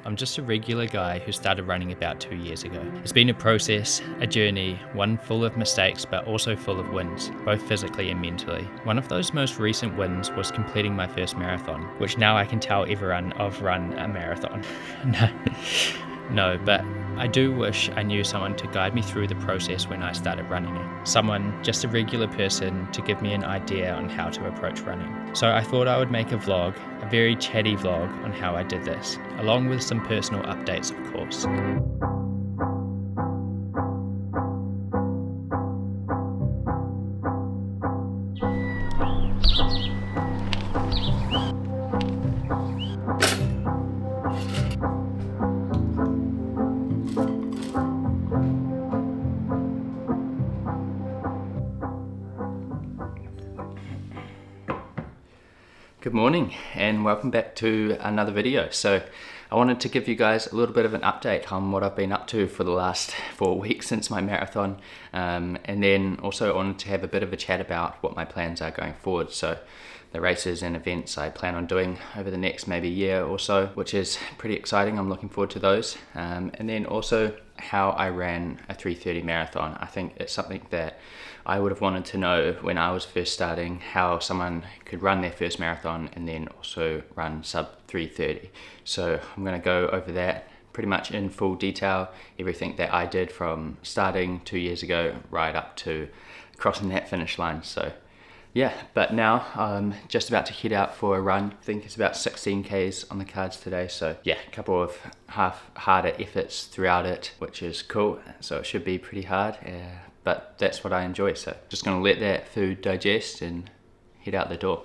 I'm just a regular guy who started running about 2 years ago. It's been a process, a journey, one full of mistakes but also full of wins, both physically and mentally. One of those most recent wins was completing my first marathon, which now I can tell everyone I've run a marathon. No, but I do wish I knew someone to guide me through the process when I started running it. Someone, just a regular person, to give me an idea on how to approach running. So I thought I would make a vlog, a very chatty vlog on how I did this, along with some personal updates, of course. Good morning and welcome back to another video. So I wanted to give you guys a little bit of an update on what I've been up to for the last 4 weeks since my marathon, and then also I wanted to have a bit of a chat about what my plans are going forward. So the races and events I plan on doing over the next maybe year or so, which is pretty exciting. I'm looking forward to those, and then also how I ran a 3:30 marathon. I think it's something that I would have wanted to know when I was first starting, how someone could run their first marathon and then also run sub 3:30. So I'm going to go over that pretty much in full detail, everything that I did from starting 2 years ago right up to crossing that finish line. So yeah, but now I'm just about to head out for a run. I think it's about 16 Ks on the cards today. So yeah, a couple of harder efforts throughout it, which is cool. So it should be pretty hard, but that's what I enjoy. So just gonna let that food digest and head out the door.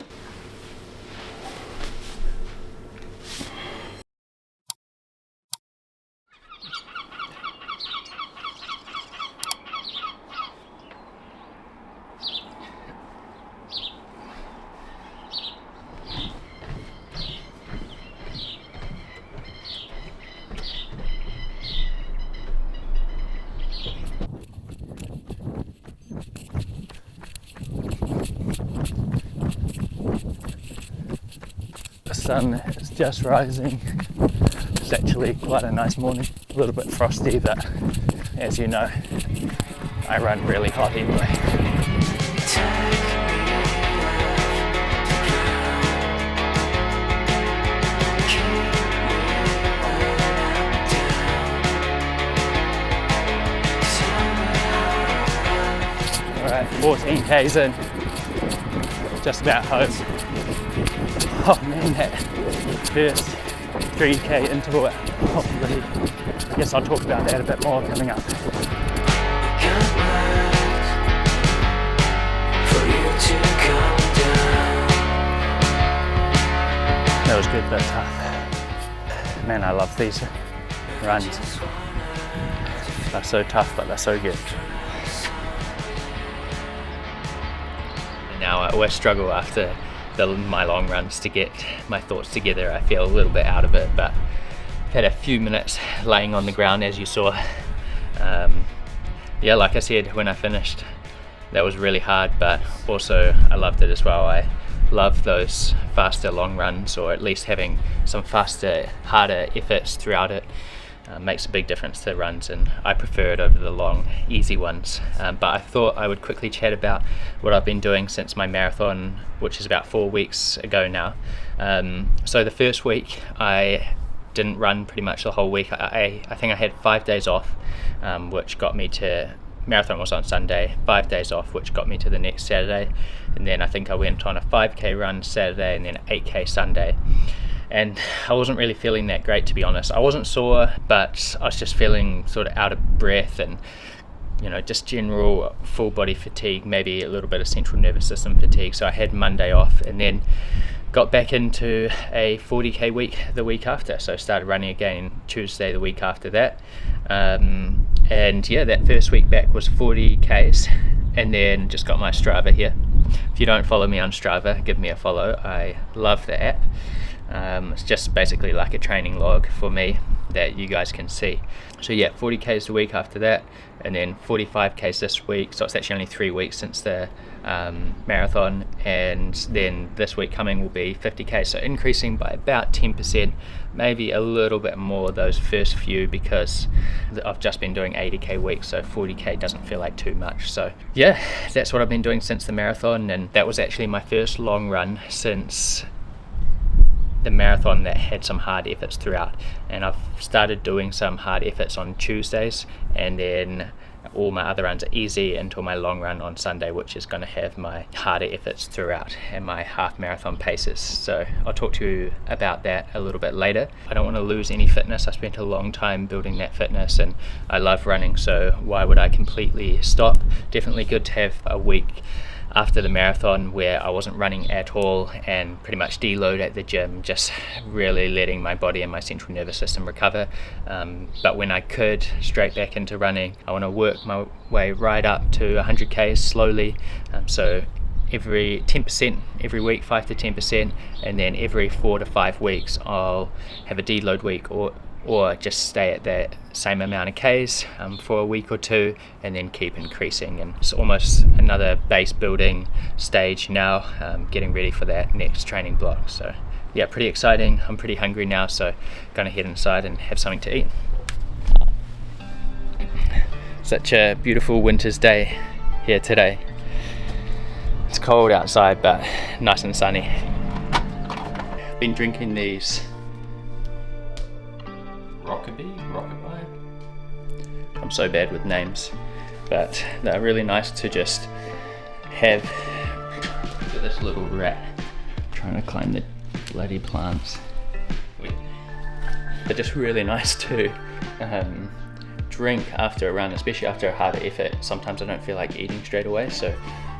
The sun is just rising. It's actually quite a nice morning, a little bit frosty, but as you know, I run really hot anyway. Alright, 14 Ks in, just about home. Oh man, that first 3K interval, I guess I'll talk about that a bit more coming up. That was good but tough. Man, I love these runs. They're so tough but they're so good. Now I always struggle after my long runs to get my thoughts together. I feel a little bit out of it, but I've had a few minutes laying on the ground, as you saw. Yeah, like I said, when I finished, that was really hard, but also I loved it as well. I love those faster long runs, or at least having some faster, harder efforts throughout it. Makes a big difference to the runs, and I prefer it over the long, easy ones. But I thought I would quickly chat about what I've been doing since my marathon, which is about 4 weeks ago now. So the first week I didn't run pretty much the whole week. I think I had 5 days off, which got me to, marathon was on Sunday, 5 days off, which got me to the next Saturday. And then I think I went on a 5K run Saturday and then 8K Sunday. And I wasn't really feeling that great, to be honest. I wasn't sore, but I was just feeling sort of out of breath and, you know, just general full body fatigue, maybe a little bit of central nervous system fatigue. So I had Monday off and then got back into a 40K week the week after. So I started running again Tuesday the week after that. And yeah, that first week back was 40 Ks, and then just got my Strava here. If you don't follow me on Strava, give me a follow. I love the app. It's just basically like a training log for me. that you guys can see. So yeah, 40 Ks a week after that, and then 45 Ks this week. So it's actually only 3 weeks since the marathon, and then this week coming will be 50 Ks. So increasing by about 10%, maybe a little bit more those first few, because I've just been doing 80 K weeks, so 40 K doesn't feel like too much. So yeah, that's what I've been doing since the marathon, and that was actually my first long run since the marathon that had some hard efforts throughout. And I've started doing some hard efforts on Tuesdays, and then all my other runs are easy until my long run on Sunday, which is going to have my harder efforts throughout and my half marathon paces. So I'll talk to you about that a little bit later. I don't want to lose any fitness. I spent a long time building that fitness, and I love running, so why would I completely stop? Definitely good to have a week after the marathon where I wasn't running at all and pretty much deload at the gym, just really letting my body and my central nervous system recover. But when I could, straight back into running. I want to work my way right up to 100 Ks slowly. So every 10% every week, 5 to 10%, and then every 4 to 5 weeks I'll have a deload week, or just stay at that same amount of Ks for a week or two, and then keep increasing. And it's almost another base building stage now, getting ready for that next training block. So yeah, pretty exciting. I'm pretty hungry now, so gonna head inside and have something to eat. Such a beautiful winter's day here today. It's cold outside, but nice and sunny. Been drinking these Rockabye? I'm so bad with names, but they're really nice to just have. Look at this little rat trying to climb the bloody plants. They're just really nice to drink after a run, especially after a harder effort. Sometimes I don't feel like eating straight away, so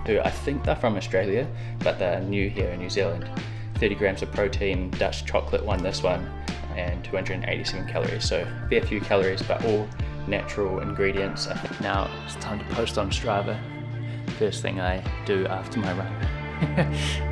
I think they're from Australia, but they're new here in New Zealand. 30 grams of protein, Dutch chocolate won this one, and 287 calories, so a fair few calories, but all natural ingredients. Now it's time to post on Strava. First thing I do after my run.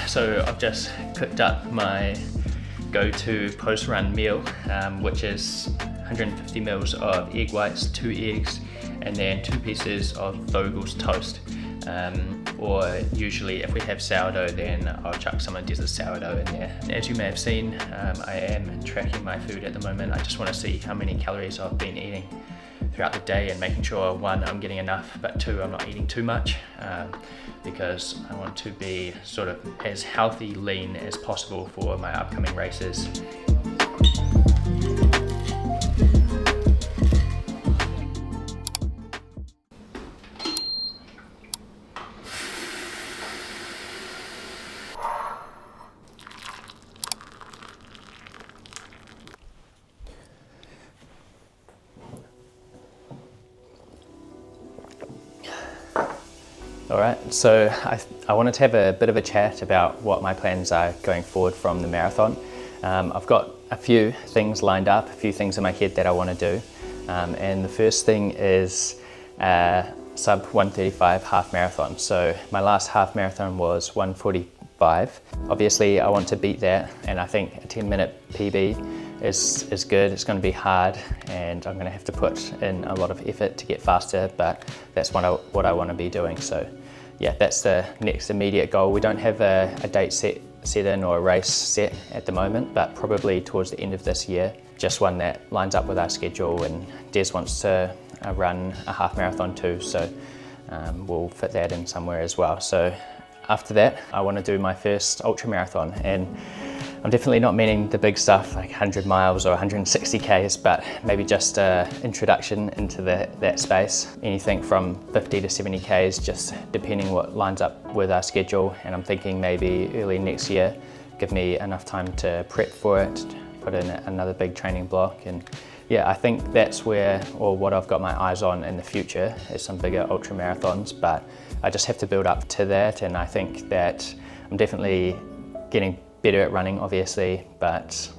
So I've just cooked up my go-to post-run meal, which is 150 mils of egg whites, 2 eggs, and then 2 pieces of Vogel's toast. Or usually if we have sourdough, then I'll chuck some of Des's sourdough in there. As you may have seen, I am tracking my food at the moment. I just want to see how many calories I've been eating throughout the day, and making sure, 1, I'm getting enough, but 2, I'm not eating too much, because I want to be sort of as healthy, lean as possible for my upcoming races. Alright, so I wanted to have a bit of a chat about what my plans are going forward from the marathon. I've got a few things lined up, a few things in my head that I want to do. And the first thing is sub 135 half marathon. So my last half marathon was 145. Obviously I want to beat that, and I think a 10-minute PB is good. It's going to be hard, and I'm going to have to put in a lot of effort to get faster, but that's what I want to be doing. So yeah, that's the next immediate goal. We don't have a date set in or a race set at the moment, but probably towards the end of this year. Just one that lines up with our schedule, and Des wants to run a half marathon too, so we'll fit that in somewhere as well. So after that, I want to do my first ultra marathon, and I'm definitely not meaning the big stuff like 100 miles or 160 Ks, but maybe just an introduction into that space. Anything from 50 to 70 Ks, just depending what lines up with our schedule. And I'm thinking maybe early next year, give me enough time to prep for it, put in another big training block. And yeah, I think that's where, or what I've got my eyes on in the future, is some bigger ultra marathons, but I just have to build up to that. And I think that I'm definitely getting better at running, obviously, but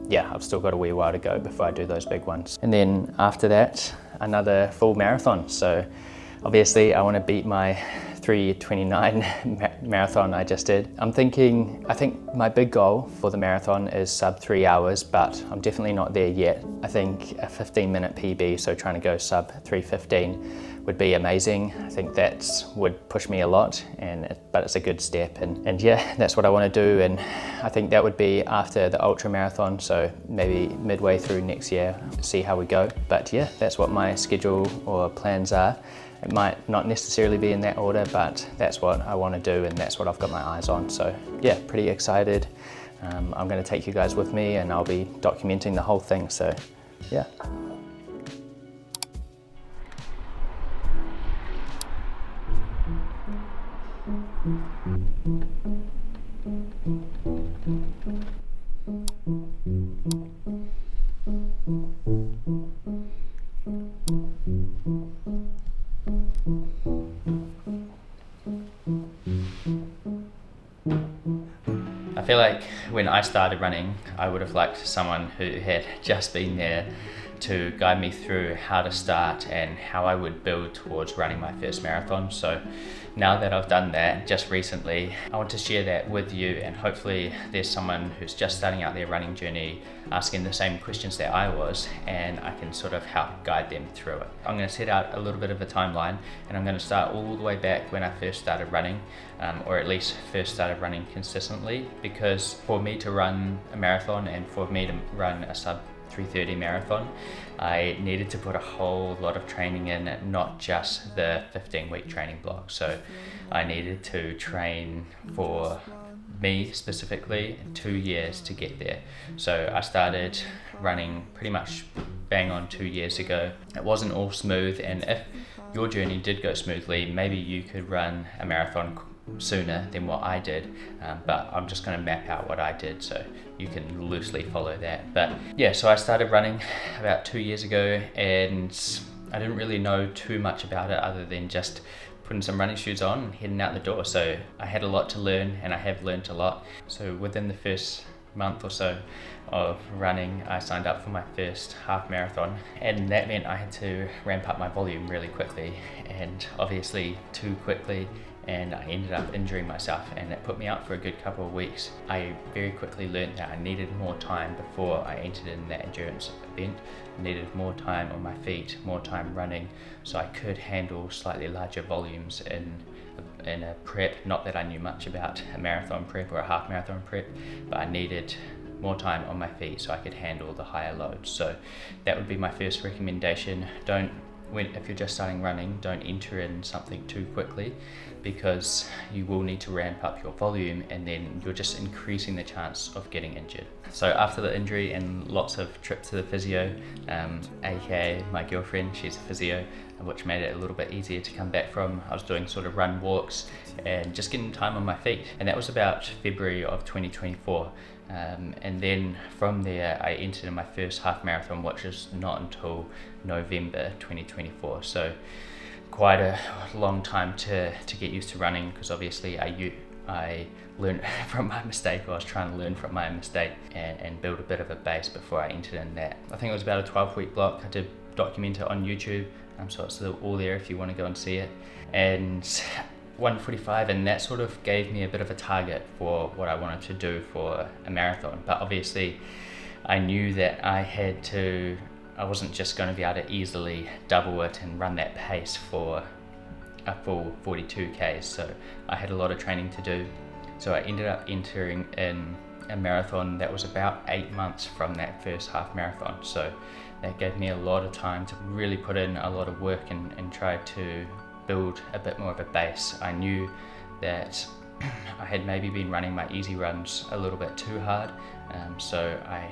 yeah, I've still got a wee while to go before I do those big ones. And then after that, another full marathon. So obviously I want to beat my 3:29 marathon I just did. I think my big goal for the marathon is sub 3 hours, but I'm definitely not there yet. I think a 15-minute PB, so trying to go sub 3:15 would be amazing. I think that would push me a lot, but it's a good step. And yeah, that's what I want to do. And I think that would be after the ultra marathon, so maybe midway through next year, see how we go. But yeah, that's what my schedule or plans are. It might not necessarily be in that order, but that's what I want to do, and that's what I've got my eyes on. So yeah, pretty excited. I'm going to take you guys with me, and I'll be documenting the whole thing. So yeah. I feel like when I started running, I would have liked someone who had just been there to guide me through how to start and how I would build towards running my first marathon. So now that I've done that just recently, I want to share that with you, and hopefully there's someone who's just starting out their running journey asking the same questions that I was, and I can sort of help guide them through it. I'm going to set out a little bit of a timeline, and I'm going to start all the way back when I first started running, or at least first started running consistently, because for me to run a marathon and for me to run a sub 3:30 marathon, I needed to put a whole lot of training in, not just the 15-week training block. So I needed to train, for me specifically, 2 years to get there. So I started running pretty much bang on 2 years ago. It wasn't all smooth, and if your journey did go smoothly, maybe you could run a marathon sooner than what I did, but I'm just going to map out what I did so you can loosely follow that. But yeah, so I started running about 2 years ago, and I didn't really know too much about it other than just putting some running shoes on and heading out the door. So I had a lot to learn, and I have learned a lot. So within the first month or so of running, I signed up for my first half marathon, and that meant I had to ramp up my volume really quickly, and obviously too quickly, and I ended up injuring myself, and it put me out for a good couple of weeks. I very quickly learned that I needed more time before I entered in that endurance event. I needed more time on my feet, more time running, so I could handle slightly larger volumes in a prep. Not that I knew much about a marathon prep or a half marathon prep, but I needed more time on my feet so I could handle the higher loads. So that would be my first recommendation. If you're just starting running, don't enter in something too quickly, because you will need to ramp up your volume, and then you're just increasing the chance of getting injured. So after the injury and lots of trips to the physio, aka my girlfriend, she's a physio, which made it a little bit easier to come back from. I was doing sort of run walks and just getting time on my feet, and that was about February of 2024. And then from there I entered in my first half marathon, which is not until November 2024. So quite a long time to get used to running, because obviously I learned from my mistake, or I was trying to learn from my mistake and build a bit of a base before I entered in that. I think it was about a 12-week block. I did document it on YouTube, so it's all there if you want to go and see it. And 1:45, and that sort of gave me a bit of a target for what I wanted to do for a marathon. But obviously I knew that I wasn't just going to be able to easily double it and run that pace for a full 42 Ks, so I had a lot of training to do. So I ended up entering in a marathon that was about 8 months from that first half marathon. So that gave me a lot of time to really put in a lot of work and try to build a bit more of a base. I knew that I had maybe been running my easy runs a little bit too hard, so I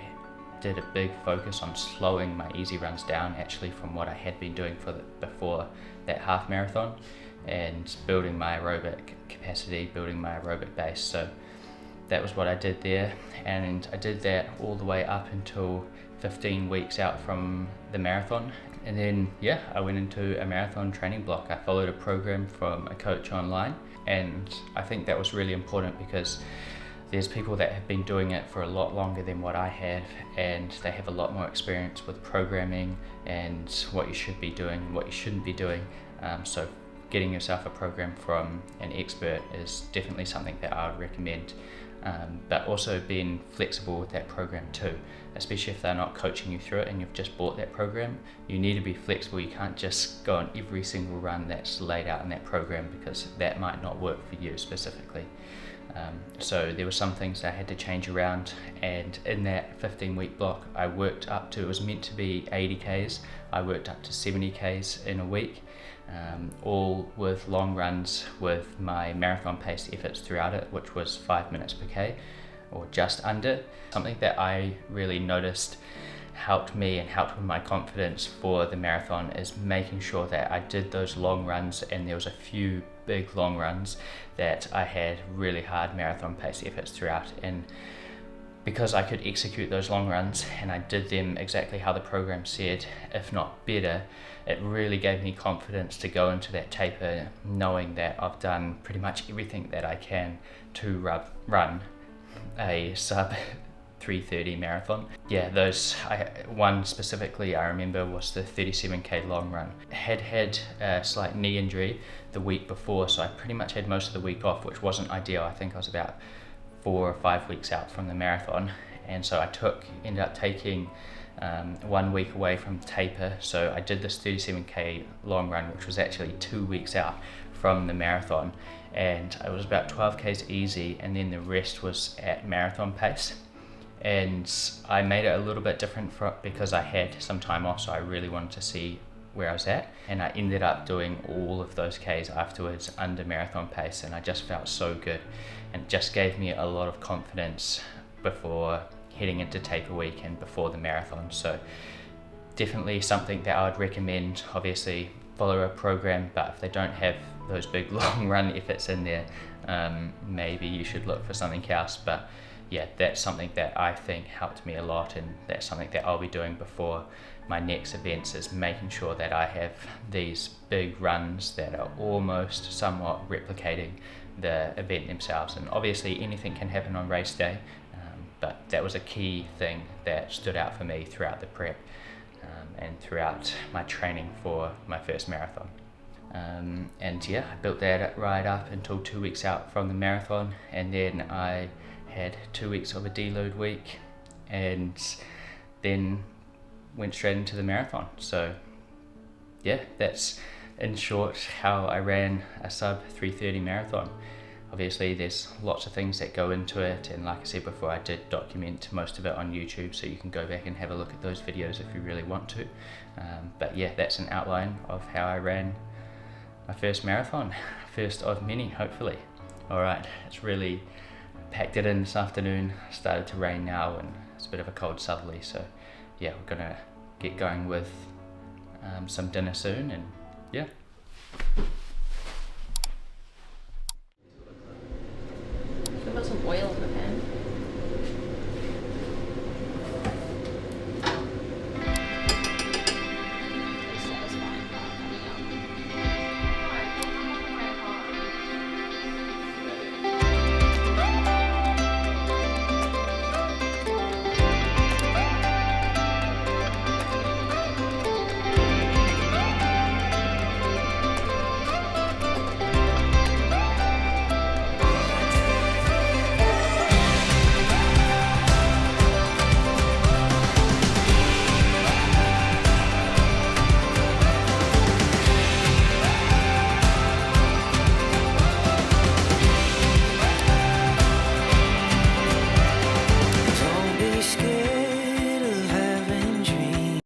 did a big focus on slowing my easy runs down actually from what I had been doing before that half marathon, and building my aerobic capacity, building my aerobic base. So that was what I did there, and I did that all the way up until 15 weeks out from the marathon. And then I went into a marathon training block. I followed a program from a coach online, and I think that was really important because there's people that have been doing it for a lot longer than what I have, and they have a lot more experience with programming and what you should be doing, what you shouldn't be doing. So getting yourself a program from an expert is definitely something that I would recommend. But also being flexible with that program too, especially if they're not coaching you through it and you've just bought that program. You need to be flexible. You can't just go on every single run that's laid out in that program, because that might not work for you specifically. So there were some things I had to change around, and in that 15-week block I worked up to, it was meant to be 80 Ks, I worked up to 70 Ks in a week, all with long runs with my marathon paced efforts throughout it, which was 5 minutes per K, or just under. Something that I really noticed helped me and helped with my confidence for the marathon is making sure that I did those long runs, and there was a few big long runs that I had really hard marathon pace efforts throughout, and because I could execute those long runs and I did them exactly how the program said, if not better, it really gave me confidence to go into that taper knowing that I've done pretty much everything that I can to run a sub 3:30 marathon. One specifically I remember was the 37k long run. Had a slight knee injury the week before, so I pretty much had most of the week off, which wasn't ideal. I think I was about 4 or 5 weeks out from the marathon, and so I ended up taking 1 week away from the taper. So I did this 37k long run, which was actually 2 weeks out from the marathon, and it was about 12 k's easy, and then the rest was at marathon pace. And I made it a little bit different because I had some time off, so I really wanted to see where I was at, and I ended up doing all of those Ks afterwards under marathon pace, and I just felt so good, and it just gave me a lot of confidence before heading into taper week and before the marathon. So definitely something that I would recommend. Obviously follow a program, but if they don't have those big long run efforts in there, maybe you should look for something else. But yeah, that's something that I think helped me a lot, and that's something that I'll be doing before my next events, is making sure that I have these big runs that are almost somewhat replicating the event themselves. And obviously anything can happen on race day, but that was a key thing that stood out for me throughout the prep and throughout my training for my first marathon. I built that right up until 2 weeks out from the marathon, and then I had 2 weeks of a deload week, and then went straight into the marathon. So yeah, that's in short how I ran a sub 3:30 marathon. Obviously there's lots of things that go into it, and like I said before, I did document most of it on YouTube, so you can go back and have a look at those videos if you really want to. But yeah, that's an outline of how I ran my first marathon, first of many hopefully. Alright, it's really packed it in this afternoon. Started to rain now, and it's a bit of a cold southerly, so yeah, we're gonna get going with some dinner soon, and yeah,